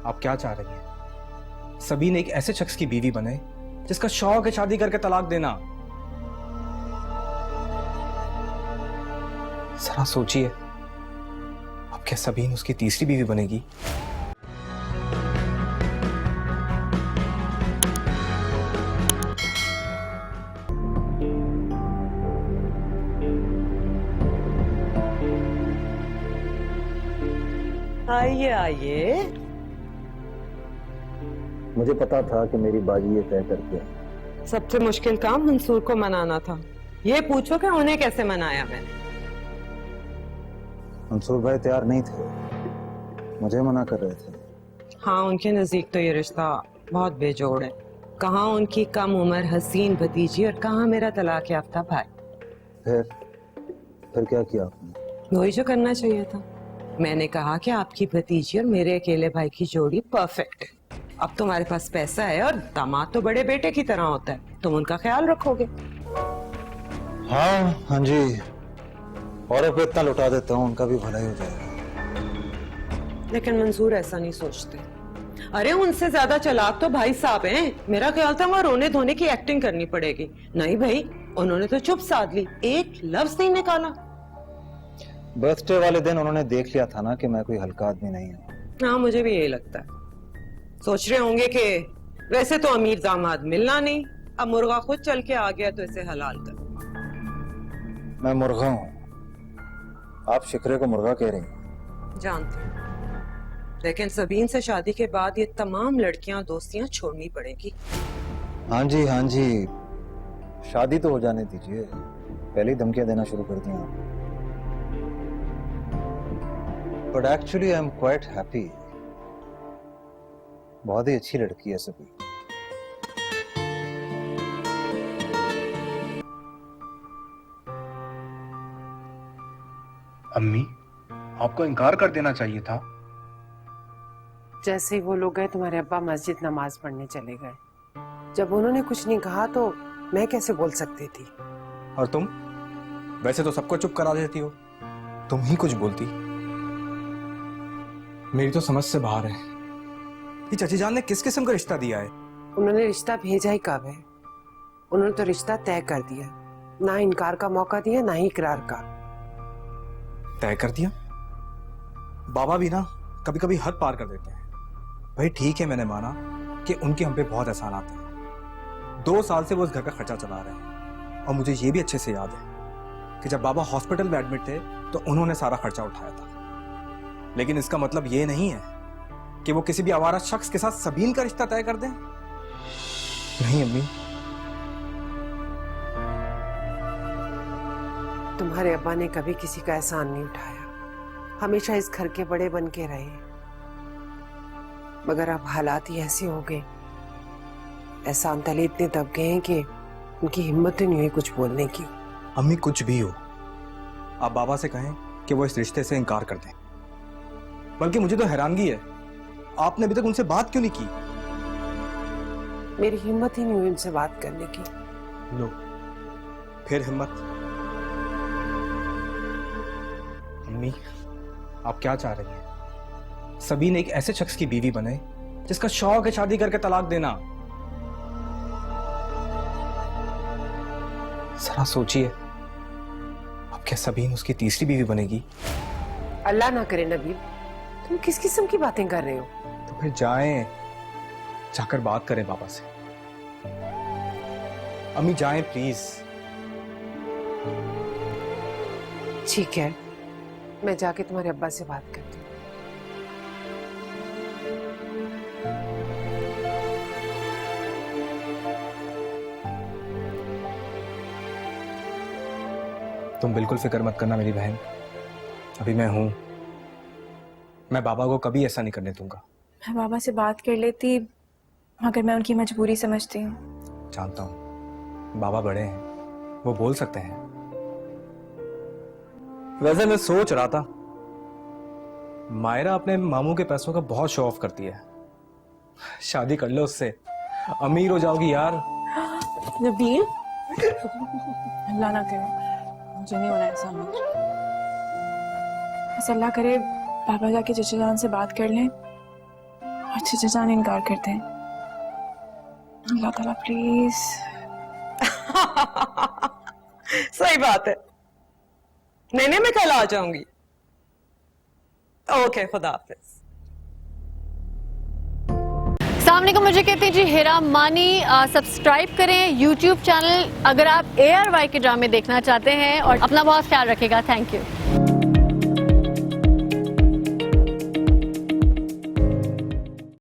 आप क्या चाह रही हैं? सबीन एक ऐसे शख्स की बीवी बने जिसका शौक है शादी करके तलाक देना। जरा सोचिए, अब क्या सबीन उसकी तीसरी बीवी बनेगी? आइए आइए। मुझे पता था कि मेरी बाजी ये तय करके है। सबसे मुश्किल काम मंसूर को मनाना था। ये पूछो कि उन्हें कैसे मनाया मैंने। मंसूर भाई तैयार नहीं थे, मुझे मना कर रहे थे। हाँ, उनके नजदीक तो ये रिश्ता बहुत बेजोड़ है। कहाँ उनकी कम उम्र हसीन भतीजी और कहाँ मेरा तलाक याफ्ता भाई। फिर क्या किया आपने? वही जो करना चाहिए था। मैंने कहा कि आपकी भतीजी और मेरे अकेले भाई की जोड़ी परफेक्ट है। अब तुम्हारे पास पैसा है और दामाद तो बड़े बेटे की तरह होता है, तुम उनका ख्याल रखोगे। हाँ जी, औरों को इतना लुटा देता हूँ, उनका भी भला ही हो जाएगा। लेकिन मंसूर ऐसा नहीं सोचते। अरे उनसे ज्यादा चालाक तो भाई साहब हैं। मेरा ख्याल था वहां रोने धोने की एक्टिंग करनी पड़ेगी। नहीं भाई, उन्होंने तो चुप साध ली, एक लफ्ज नहीं निकाला। बर्थडे वाले दिन उन्होंने देख लिया था ना कि मैं कोई हल्का आदमी नहीं हूँ। हाँ, मुझे भी यही लगता है। सोच रहे होंगे कि वैसे तो अमीर दामाद मिलना नहीं, अब मुर्गा खुद चल के आ गया तो इसे हलाल कर। मैं मुर्गा हूँ, आप शिकरे को मुर्गा कह रही हैं। जानती हूँ, लेकिन सबीन से शादी के बाद ये तमाम लड़कियां दोस्तियां छोड़नी पड़ेगी। हाँ जी, शादी तो हो जाने दीजिए, पहले ही धमकियां देना शुरू कर दी आप। But actually I am quite happy. बहुत ही अच्छी लड़की है सभी। अम्मी, आपको इनकार कर देना चाहिए था। जैसे ही वो लोग गए तुम्हारे अब्बा मस्जिद नमाज पढ़ने चले गए। जब उन्होंने कुछ नहीं कहा तो मैं कैसे बोल सकती थी। और तुम वैसे तो सबको चुप करा देती हो, तुम ही कुछ बोलती। मेरी तो समझ से बाहर है, ये चाची जान ने किस किस्म का रिश्ता दिया है? उन्होंने रिश्ता भेजा ही कब है? उन्होंने तो रिश्ता तय कर दिया, ना इनकार का मौका दिया ना ही इकरार का। तय कर दिया? बाबा भी ना कभी कभी हद पार कर देते हैं। भाई ठीक है, मैंने माना कि उनके हम पे बहुत एहसान आते हैं। 2 साल से वो उस घर का खर्चा चला रहे हैं, और मुझे ये भी अच्छे से याद है कि जब बाबा हॉस्पिटल में एडमिट थे तो उन्होंने सारा खर्चा उठाया था। लेकिन इसका मतलब ये नहीं है कि वो किसी भी आवारा शख्स के साथ सबीन का रिश्ता तय कर दें। नहीं अम्मी, तुम्हारे अब्बा ने कभी किसी का एहसान नहीं उठाया, हमेशा इस घर के बड़े बन के रहे। मगर अब हालात ही ऐसे हो गए, एहसान तले इतने दब गए हैं कि उनकी हिम्मत ही नहीं हुई कुछ बोलने की। अम्मी कुछ भी हो, आप बाबा से कहें कि वो इस रिश्ते से इनकार कर दें। बल्कि मुझे तो हैरानगी है, आपने अभी तक उनसे बात क्यों नहीं की? मेरी हिम्मत ही नहीं हुई उनसे बात करने की। लो, फिर हिम्मत। अम्मी, आप क्या चाह रही हैं? सबीन एक ऐसे शख्स की बीवी बने जिसका शौक है शादी करके तलाक देना। जरा सोचिए, अब क्या सबीन उसकी तीसरी बीवी बनेगी? अल्लाह ना करे नबील, तुम किस किस्म की बातें कर रहे हो? तो फिर जाएं, जाकर बात करें बाबा से। अम्मी जाएं प्लीज। ठीक है, मैं जाके तुम्हारे अब्बा से बात करती हूँ। तुम बिल्कुल फिक्र मत करना मेरी बहन, अभी मैं हूं। मैं बाबा को कभी ऐसा नहीं करने दूंगा। मैं बाबा से बात कर लेती, मगर मैं उनकी मजबूरी समझती हूँ। जानता हूं, बाबा बड़े हैं, वो बोल सकते हैं। वैसे मैं सोच रहा था, मायरा अपने मामू के पैसों का बहुत शो ऑफ करती है। शादी कर लो उससे, अमीर हो जाओगी यार। नबील, अल्लाह ना करे, मुझे नहीं होना ऐसा अमीर। बस अल्लाह करे बाबा जाके चचा जान से बात कर लें अच्छे चचा ने इनकार करते हैं। अल्लाह ताला प्लीज। सही बात है। नहीं मैं कल आ जाऊंगी। ओके, खुदा हाफिज। सामने को मुझे कहते हैं जी हेरा मानी। सब्सक्राइब करें यूट्यूब चैनल अगर आप ARY के ड्रामे देखना चाहते हैं और अपना बहुत ख्याल रखिएगा। Thank you.